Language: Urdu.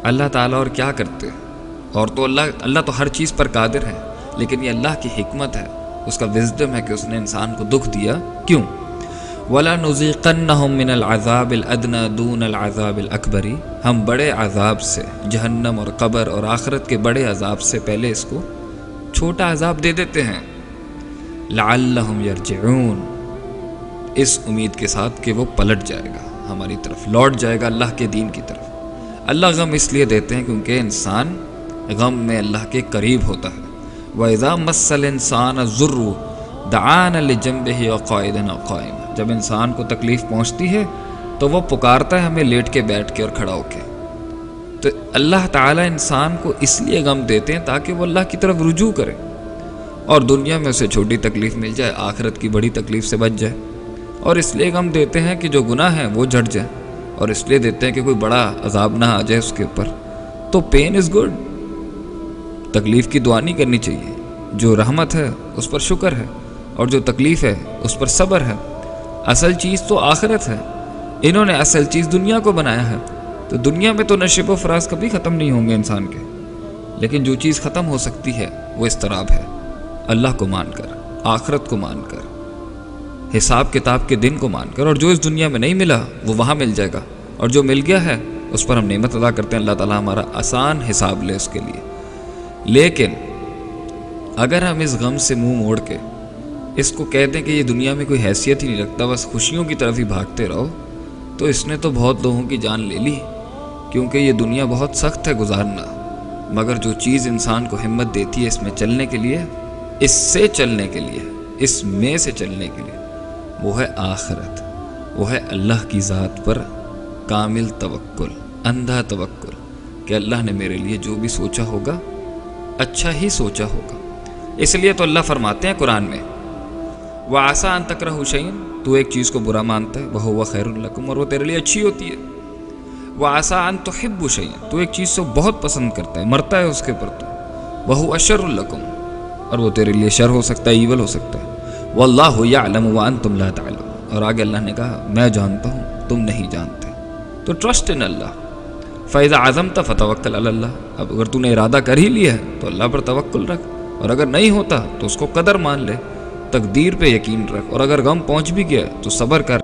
اللہ تعالیٰ اور کیا کرتے ہیں؟ اور تو اللہ تو ہر چیز پر قادر ہے، لیکن یہ اللہ کی حکمت ہے، اس کا وزڈم ہے کہ اس نے انسان کو دکھ دیا کیوں؟ وَلَنُذِيقَنَّهُم مِّنَ الْعَذَابِ الْأَدْنَىٰ دُونَ الْعَذَابِ الْأَكْبَرِ، ہم بڑے عذاب سے، جہنم اور قبر اور آخرت کے بڑے عذاب سے پہلے اس کو چھوٹا عذاب دے دیتے ہیں، لَعَلَّهُمْ يَرْجِعُونَ، اس امید کے ساتھ کہ وہ پلٹ جائے گا، ہماری طرف لوٹ جائے گا، اللہ کے دین کی طرف۔ اللہ غم اس لیے دیتے ہیں کیونکہ انسان غم میں اللہ کے قریب ہوتا ہے۔ وَإِذَا مَسَّ الْإِنسَانَ الضُّرُّ دَعَانَ لِجَنبِهِ وَقَاعِدًا أَوْ قَائِمًا، جب انسان کو تکلیف پہنچتی ہے تو وہ پکارتا ہے ہمیں لیٹ کے، بیٹھ کے اور کھڑا ہو کے۔ تو اللہ تعالیٰ انسان کو اس لیے غم دیتے ہیں تاکہ وہ اللہ کی طرف رجوع کرے، اور دنیا میں اسے چھوٹی تکلیف مل جائے، آخرت کی بڑی تکلیف سے بچ جائے۔ اور اس لیے غم دیتے ہیں کہ جو گناہ ہیں وہ جھٹ جائے، اور اس لیے دیتے ہیں کہ کوئی بڑا عذاب نہ آ جائے اس کے اوپر۔ تو پین از گڈ، تکلیف کی دعا نہیں کرنی چاہیے، جو رحمت ہے اس پر شکر ہے، اور جو تکلیف ہے اس پر صبر ہے۔ اصل چیز تو آخرت ہے، انہوں نے اصل چیز دنیا کو بنایا ہے، تو دنیا میں تو نشیب و فراز کبھی ختم نہیں ہوں گے انسان کے، لیکن جو چیز ختم ہو سکتی ہے وہ اضطراب ہے، اللہ کو مان کر، آخرت کو مان کر، حساب کتاب کے دن کو مان کر، اور جو اس دنیا میں نہیں ملا وہ وہاں مل جائے گا، اور جو مل گیا ہے اس پر ہم نعمت ادا کرتے ہیں، اللہ تعالیٰ ہمارا آسان حساب لے اس کے لیے۔ لیکن اگر ہم اس غم سے منہ موڑ کے اس کو کہتے ہیں کہ یہ دنیا میں کوئی حیثیت ہی نہیں رکھتا، بس خوشیوں کی طرف ہی بھاگتے رہو، تو اس نے تو بہت لوگوں کی جان لے لی، کیونکہ یہ دنیا بہت سخت ہے گزارنا، مگر جو چیز انسان کو ہمت دیتی ہے اس میں چلنے کے لیے، اس سے چلنے کے لیے، اس میں سے چلنے کے لیے، وہ ہے آخرت، وہ ہے اللہ کی ذات پر کامل توکل، اندھا توکل، کہ اللہ نے میرے لیے جو بھی سوچا ہوگا اچھا ہی سوچا ہوگا۔ اس لیے تو اللہ فرماتے ہیں قرآن میں، وَعَسَىٰ أَن تَكْرَهُوا شَيْئًا، تو ایک چیز کو برا مانتا ہے، وَهُوَ خَيْرٌ لَكُمْ، اور وہ تیرے لیے اچھی ہوتی ہے۔ وَعَسَىٰ أَن تُحِبُّوا شَيْئًا، تو ایک چیز سے بہت پسند کرتا ہے، مرتا ہے اس کے پر، تو وَهُوَ شَرٌ لَكُمْ، اور وہ تیرے لیے شر ہو سکتا ہے، ایول ہو سکتا ہے۔ وَاللَّهُ يَعْلَمُ وَأَنتُمْ لَا تَعْلَمُونَ، اور آگے اللہ نے کہا میں جانتا ہوں تم نہیں جانتے، تو ٹرسٹ ان اللہ۔ فَإِذَا عَزَمْتَ فَتَوَكَّلْ عَلَى اللَّهِ، اب اگر تو نے ارادہ کر ہی لیا ہے تو اللہ پر توکل رکھ، اور اگر نہیں ہوتا تو اس کو قدر مان لے، تقدیر پہ یقین رکھ، اور اگر غم پہنچ بھی گیا تو صبر کر،